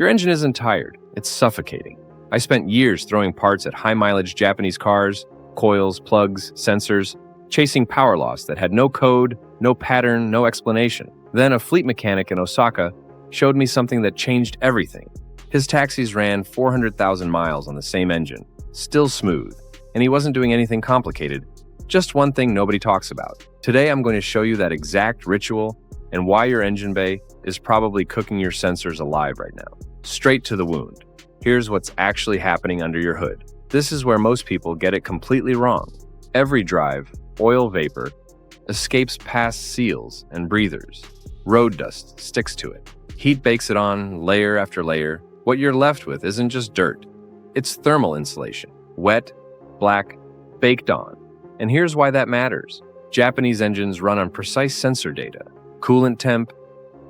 Your engine isn't tired, it's suffocating. I spent years throwing parts at high-mileage Japanese cars, coils, plugs, sensors, chasing power loss that had no code, no pattern, no explanation. Then a fleet mechanic in Osaka showed me something that changed everything. His taxis ran 400,000 miles on the same engine, still smooth, and he wasn't doing anything complicated, just one thing nobody talks about. Today I'm going to show you that exact ritual and why your engine bay is probably cooking your sensors alive right now. Straight to the wound. Here's what's actually happening under your hood. This is where most people get it completely wrong. Every drive, oil vapor, escapes past seals and breathers. Road dust sticks to it. Heat bakes it on layer after layer. What you're left with isn't just dirt. It's thermal insulation. Wet, black, baked on. And here's why that matters. Japanese engines run on precise sensor data. Coolant temp,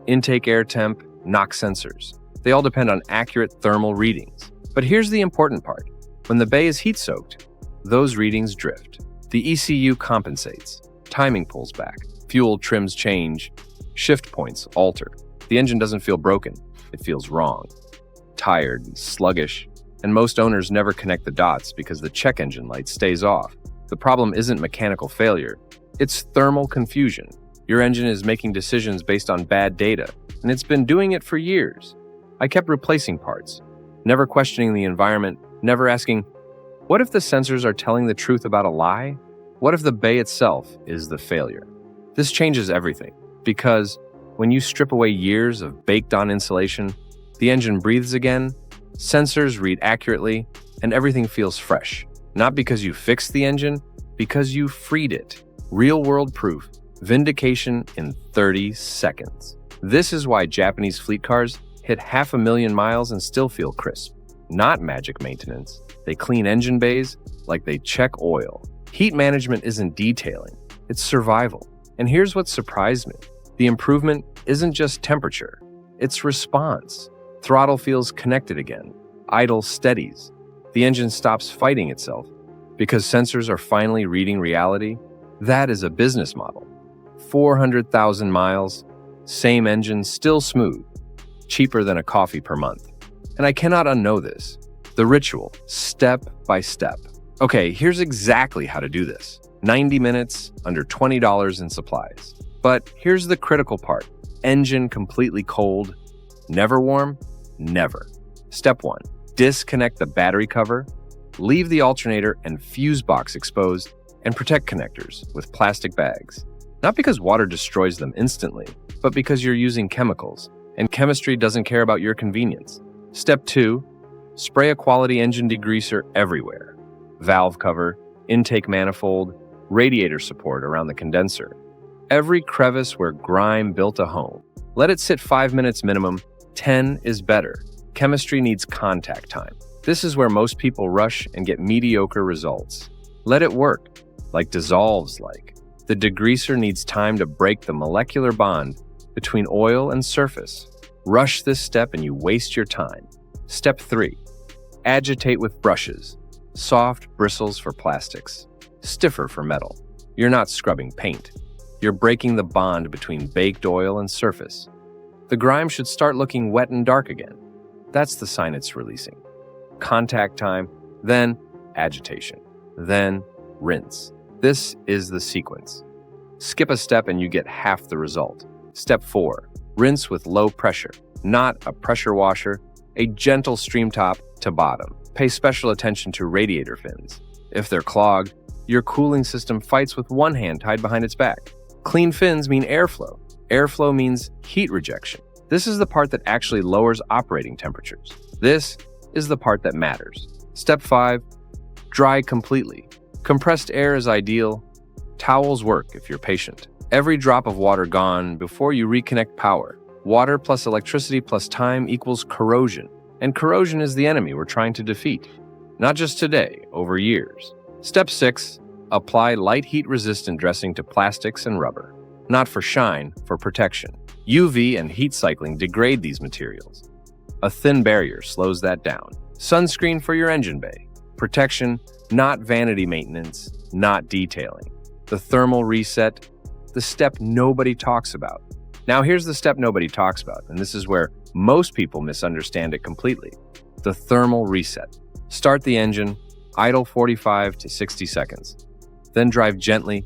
intake air temp, NOx sensors. They all depend on accurate thermal readings. But here's the important part. When the bay is heat-soaked, those readings drift. The ECU compensates. Timing pulls back. Fuel trims change. Shift points alter. The engine doesn't feel broken. It feels wrong. Tired and sluggish. And most owners never connect the dots because the check engine light stays off. The problem isn't mechanical failure. It's thermal confusion. Your engine is making decisions based on bad data, and it's been doing it for years. I kept replacing parts, never questioning the environment, never asking, what if the sensors are telling the truth about a lie? What if the bay itself is the failure? This changes everything, because when you strip away years of baked-on insulation, the engine breathes again, sensors read accurately, and everything feels fresh. Not because you fixed the engine, because you freed it. Real-world proof. Vindication in 30 seconds. This is why Japanese fleet cars hit 500,000 miles and still feel crisp. Not magic maintenance. They clean engine bays like they check oil. Heat management isn't detailing, it's survival. And here's what surprised me. The improvement isn't just temperature, it's response. Throttle feels connected again. Idle steadies. The engine stops fighting itself because sensors are finally reading reality. That is a business model. 400,000 miles, same engine, still smooth, cheaper than a coffee per month. And I cannot unknow this. The ritual, step by step. Okay, here's exactly how to do this. 90 minutes, under $20 in supplies. But here's the critical part. Engine completely cold, never warm, never. Step 1, disconnect the battery cover, leave the alternator and fuse box exposed, and protect connectors with plastic bags. Not because water destroys them instantly, but because you're using chemicals, and chemistry doesn't care about your convenience. Step 2, spray a quality engine degreaser everywhere. Valve cover, intake manifold, radiator support around the condenser. Every crevice where grime built a home. Let it sit 5 minutes minimum, 10 is better. Chemistry needs contact time. This is where most people rush and get mediocre results. Let it work, like dissolves like. The degreaser needs time to break the molecular bond between oil and surface. Rush this step and you waste your time. Step 3, agitate with brushes. Soft bristles for plastics, stiffer for metal. You're not scrubbing paint. You're breaking the bond between baked oil and surface. The grime should start looking wet and dark again. That's the sign it's releasing. Contact time, then agitation, then rinse. This is the sequence. Skip a step and you get half the result. Step 4, rinse with low pressure, not a pressure washer, a gentle stream top to bottom. Pay special attention to radiator fins. If they're clogged, your cooling system fights with one hand tied behind its back. Clean fins mean airflow. Airflow means heat rejection. This is the part that actually lowers operating temperatures. This is the part that matters. Step 5, dry completely. Compressed air is ideal. Towels work if you're patient. Every drop of water gone before you reconnect power. Water plus electricity plus time equals corrosion. And corrosion is the enemy we're trying to defeat. Not just today, over years. Step 6, apply light heat-resistant dressing to plastics and rubber. Not for shine, for protection. UV and heat cycling degrade these materials. A thin barrier slows that down. Sunscreen for your engine bay. Protection, not vanity maintenance, not detailing. The thermal reset, the step nobody talks about. Now here's the step nobody talks about, and this is where Most people misunderstand it completely. The thermal reset. Start the engine, idle 45 to 60 seconds. Then drive gently,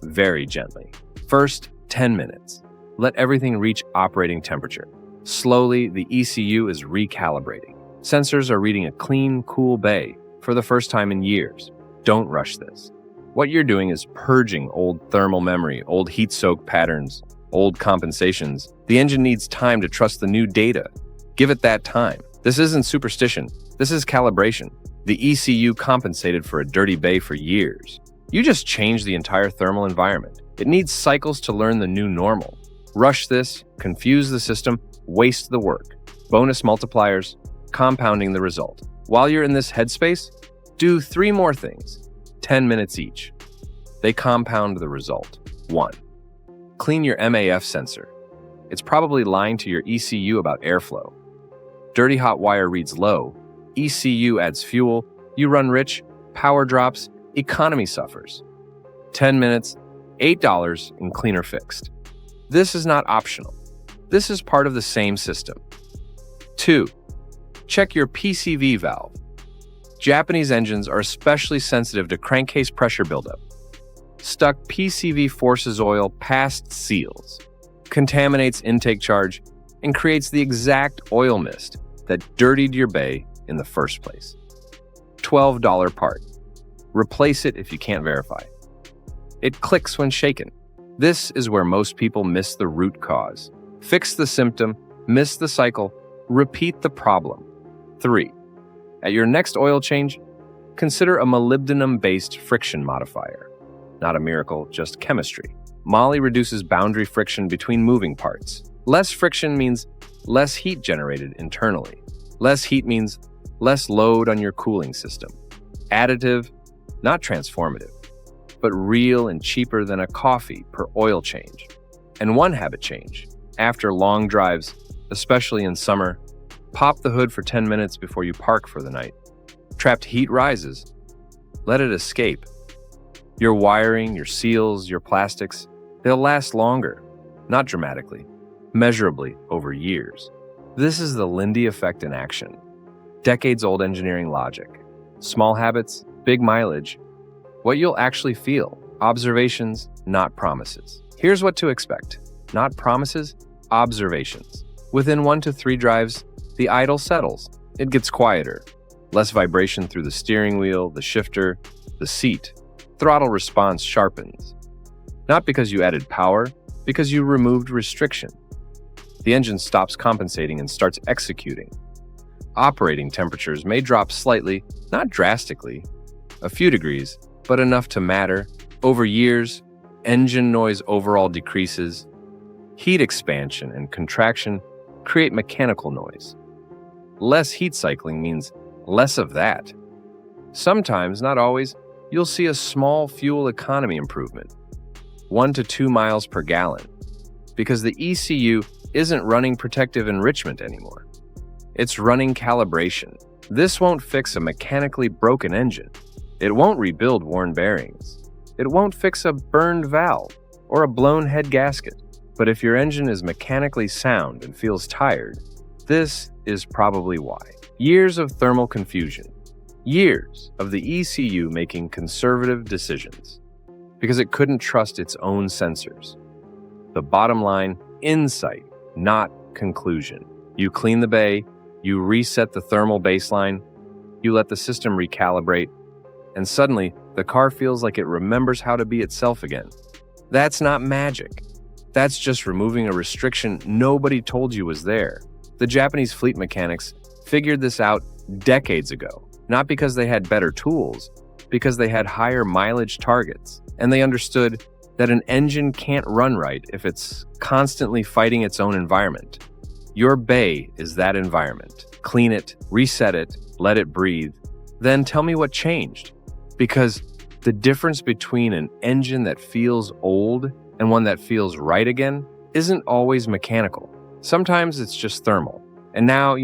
very gently. First, 10 minutes. Let everything reach operating temperature. Slowly, the ECU is recalibrating. Sensors are reading a clean, cool bay for the first time in years. Don't rush this. What you're doing is purging old thermal memory, old heat-soaked patterns, old compensations. The engine needs time to trust the new data. Give it that time. This isn't superstition. This is calibration. The ECU compensated for a dirty bay for years. You just changed the entire thermal environment. It needs cycles to learn the new normal. Rush this, confuse the system, waste the work. Bonus multipliers, compounding the result. While you're in this headspace, do 3 more things, 10 minutes each. They compound the result. 1. Clean your MAF sensor. It's probably lying to your ECU about airflow. Dirty hot wire reads low, ECU adds fuel, you run rich, power drops, economy suffers. 10 minutes, $8 in cleaner fixed. This is not optional. This is part of the same system. 2. Check your PCV valve. Japanese engines are especially sensitive to crankcase pressure buildup. Stuck PCV forces oil past seals, contaminates intake charge, and creates the exact oil mist that dirtied your bay in the first place. $12 part. Replace it if you can't verify. It clicks when shaken. This is where most people miss the root cause. Fix the symptom, miss the cycle, repeat the problem. 3. At your next oil change, consider a molybdenum-based friction modifier. Not a miracle, just chemistry. Moly reduces boundary friction between moving parts. Less friction means less heat generated internally. Less heat means less load on your cooling system. Additive, not transformative, but real and cheaper than a coffee per oil change. And one habit change. After long drives, especially in summer, pop the hood for 10 minutes before you park for the night. Trapped heat rises. Let it escape. Your wiring, your seals, your plastics, they'll last longer, not dramatically, measurably over years. This is the Lindy effect in action. Decades-old engineering logic. Small habits, big mileage. What you'll actually feel. Observations, not promises. Here's what to expect. Not promises, observations. Within 1 to 3 drives, the idle settles. It gets quieter. Less vibration through the steering wheel, the shifter, the seat. Throttle response sharpens. Not because you added power, because you removed restriction. The engine stops compensating and starts executing. Operating temperatures may drop slightly, not drastically, a few degrees, but enough to matter. Over years, engine noise overall decreases. Heat expansion and contraction create mechanical noise. Less heat cycling means less of that. Sometimes, not always, you'll see a small fuel economy improvement, 1 to 2 miles per gallon, because the ECU isn't running protective enrichment anymore. It's running calibration. This won't fix a mechanically broken engine. It won't rebuild worn bearings. It won't fix a burned valve or a blown head gasket. But if your engine is mechanically sound and feels tired, this is probably why. Years of thermal confusion. Years of the ECU making conservative decisions because it couldn't trust its own sensors. The bottom line, insight, not conclusion. You clean the bay, you reset the thermal baseline, you let the system recalibrate, and suddenly the car feels like it remembers how to be itself again. That's not magic. That's just removing a restriction nobody told you was there. The Japanese fleet mechanics figured this out decades ago, not because they had better tools, because they had higher mileage targets, and they understood that an engine can't run right if it's constantly fighting its own environment. Your bay is that environment. Clean it, reset it, let it breathe, then tell me what changed. Because the difference between an engine that feels old and one that feels right again isn't always mechanical. Sometimes it's just thermal. And now,